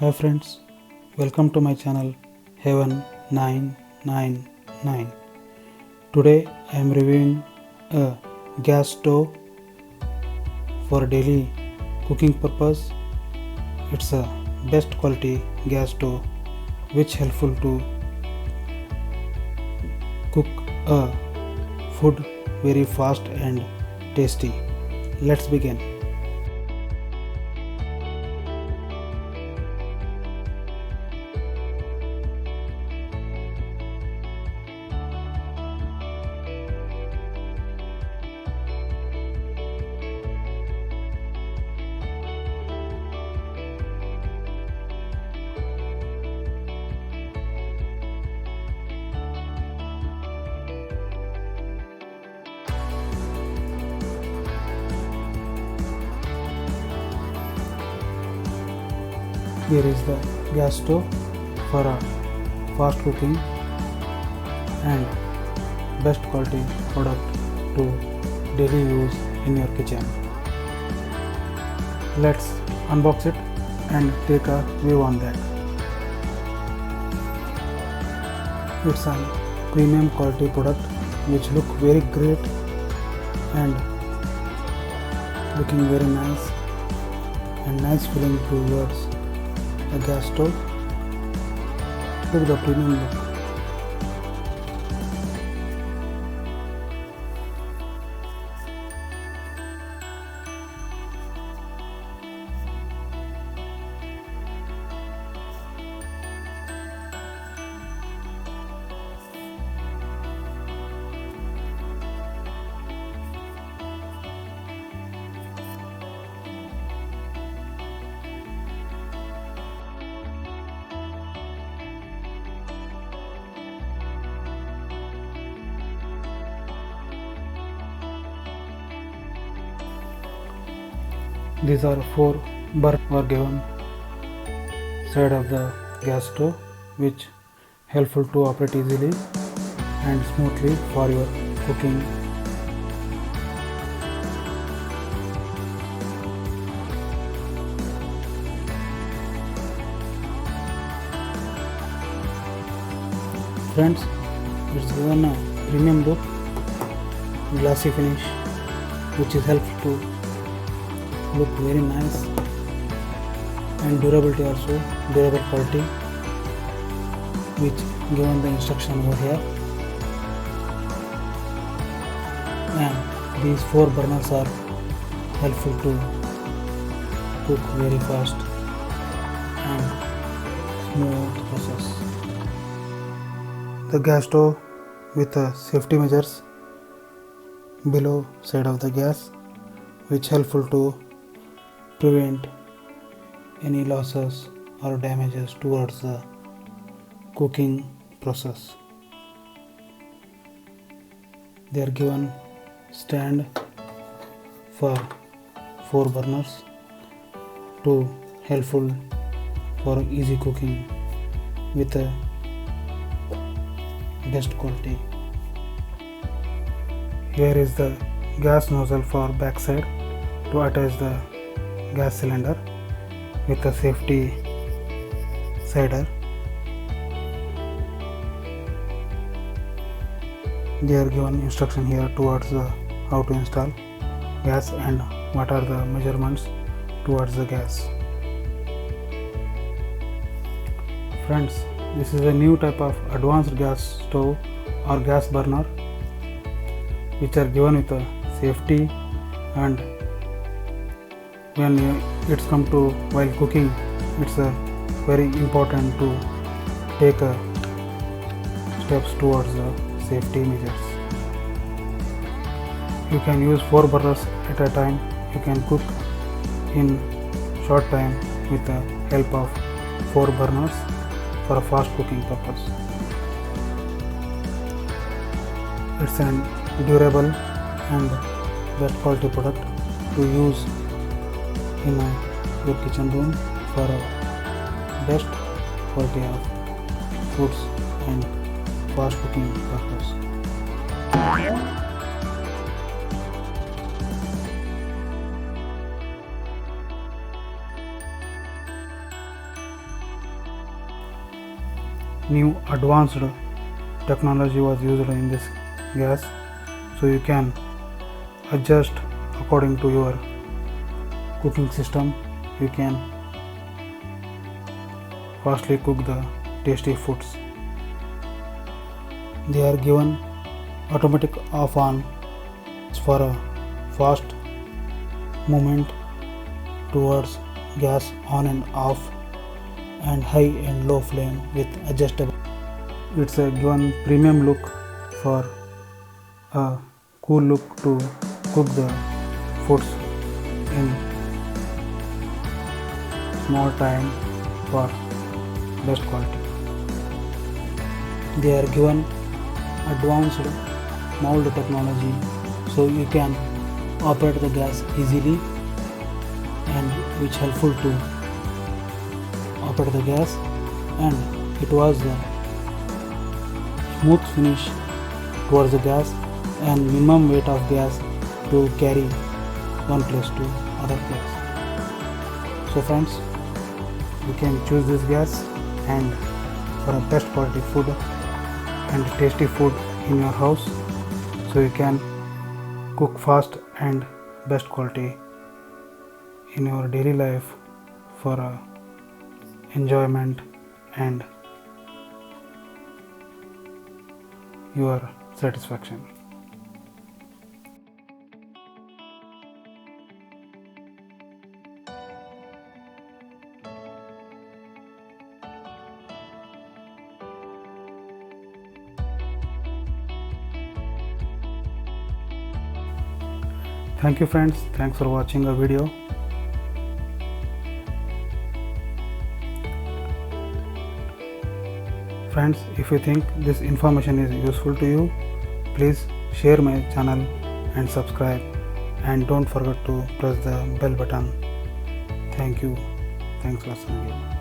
Hi friends, welcome to my channel Heaven 999. Today I am reviewing a gas stove for daily cooking purpose. It's a best quality gas stove which helpful to cook a food very fast and tasty. Let's begin. Here is the gas stove for a fast cooking and best quality product to daily use in your kitchen. Let's unbox it and take a view on that. It's a premium quality product which look very great and looking very nice and nice feeling towards a gas stove. Look the premium look. These are 4 burners are given side of the gas stove which helpful to operate easily and smoothly for your cooking. Friends, it's given a premium look, glassy finish which is helpful to look very nice and durability also, durable quality which given the instruction over here. And these 4 burners are helpful to cook very fast and smooth process. The gas stove with safety measures below side of the gas which helpful to prevent any losses or damages towards the cooking process. They are given stand for 4 burners to helpful for easy cooking with a best quality. Here is the gas nozzle for backside to attach the gas cylinder with a safety sider. They are given instruction here towards the how to install gas and what are the measurements towards the gas. Friends, this is a new type of advanced gas stove or gas burner which are given with a safety, and when it's come to while cooking, it's very important to take steps towards the safety measures. You can use 4 burners at a time. You can cook in short time with the help of 4 burners for a fast cooking purpose. It's an durable and best quality product to use in your kitchen room for a best quality of foods and fast cooking purpose. new advanced technology was used in this gas, so you can adjust according to your cooking system. You can fastly cook the tasty foods. They are given automatic off on for a fast movement towards gas on and off, and high and low flame with adjustable. It's a given premium look for a cool look to cook the foods in small time for best quality. They are given advanced mold technology, so you can operate the gas easily, and which helpful to operate the gas, and it was the smooth finish towards the gas and minimum weight of gas to carry one place to other place. So friends, you can choose this gas and for a best quality food and tasty food in your house, so you can cook fast and best quality in your daily life for enjoyment and your satisfaction. Thank you friends, thanks for watching a video. Friends, if you think this information is useful to you, please share my channel and subscribe, and don't forget to press the bell button. Thank you. Thanks for listening.